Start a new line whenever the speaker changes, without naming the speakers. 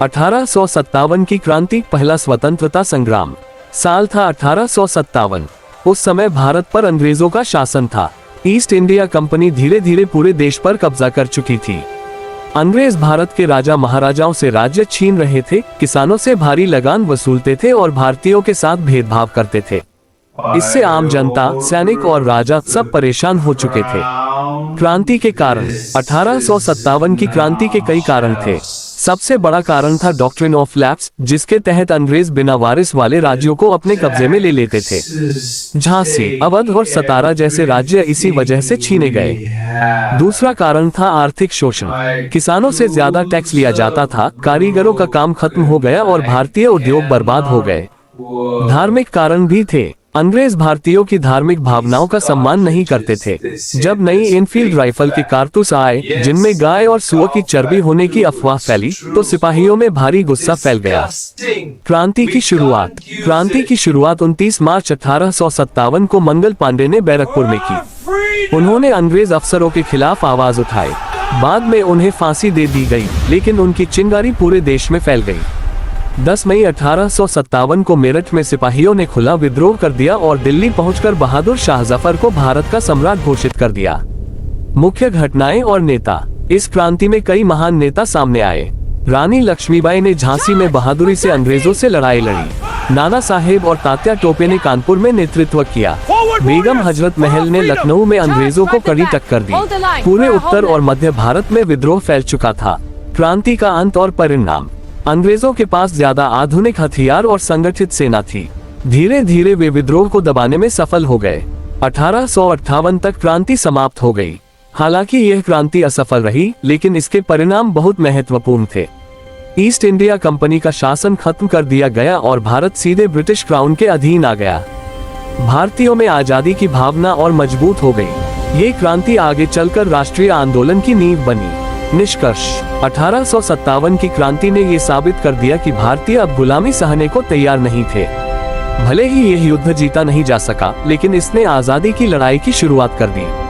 1857 की क्रांति, पहला स्वतंत्रता संग्राम। साल था 1857। उस समय भारत पर अंग्रेजों का शासन था। ईस्ट इंडिया कंपनी धीरे धीरे पूरे देश पर कब्जा कर चुकी थी। अंग्रेज भारत के राजा महाराजाओं से राज्य छीन रहे थे, किसानों से भारी लगान वसूलते थे और भारतीयों के साथ भेदभाव करते थे। इससे आम जनता, सैनिक और राजा सब परेशान हो चुके थे। क्रांति के कारण 1857 की क्रांति के कई कारण थे। सबसे बड़ा कारण था डॉक्ट्रिन ऑफ लैप्स, जिसके तहत अंग्रेज बिना वारिस वाले राज्यों को अपने कब्जे में ले लेते थे। झांसी, अवध और सतारा जैसे राज्य इसी वजह से छीने गए। दूसरा कारण था आर्थिक शोषण। किसानों से ज्यादा टैक्स लिया जाता था, कारीगरों का काम खत्म हो गया और भारतीय उद्योग बर्बाद हो गए। धार्मिक कारण भी थे। अंग्रेज भारतीयों की धार्मिक भावनाओं का सम्मान नहीं करते थे। जब नई एनफील्ड राइफल के कारतूस आए, जिनमें गाय और सुअर की चर्बी होने की अफवाह फैली, तो सिपाहियों में भारी गुस्सा फैल गया। क्रांति की शुरुआत 29 मार्च 1857 को मंगल पांडे ने बैरकपुर में की। उन्होंने अंग्रेज अफसरों के खिलाफ आवाज उठाई। बाद में उन्हें फांसी दे दी गई, लेकिन उनकी चिंगारी पूरे देश में फैल गई। 10 मई 1857 को मेरठ में सिपाहियों ने खुला विद्रोह कर दिया और दिल्ली पहुंचकर बहादुर शाह जफर को भारत का सम्राट घोषित कर दिया। मुख्य घटनाएं और नेता। इस क्रांति में कई महान नेता सामने आए। रानी लक्ष्मीबाई ने झांसी में बहादुरी से अंग्रेजों से लड़ाई लड़ी। नाना साहेब और तात्या टोपे ने कानपुर में नेतृत्व किया। बेगम हजरत महल ने लखनऊ में अंग्रेजों को कड़ी टक्कर दी। पूरे उत्तर और मध्य भारत में विद्रोह फैल चुका था। क्रांति का अंत और परिणाम। अंग्रेजों के पास ज्यादा आधुनिक हथियार और संगठित सेना थी। धीरे धीरे वे विद्रोह को दबाने में सफल हो गए। 1858 तक क्रांति समाप्त हो गई। हालांकि यह क्रांति असफल रही, लेकिन इसके परिणाम बहुत महत्वपूर्ण थे। ईस्ट इंडिया कंपनी का शासन खत्म कर दिया गया और भारत सीधे ब्रिटिश क्राउन के अधीन आ गया। भारतीयों में आजादी की भावना और मजबूत हो गई। ये क्रांति आगे चलकर राष्ट्रीय आंदोलन की नींव बनी। निष्कर्ष, 1857 की क्रांति ने ये साबित कर दिया कि भारतीय अब गुलामी सहने को तैयार नहीं थे। भले ही यह युद्ध जीता नहीं जा सका, लेकिन इसने आजादी की लड़ाई की शुरुआत कर दी।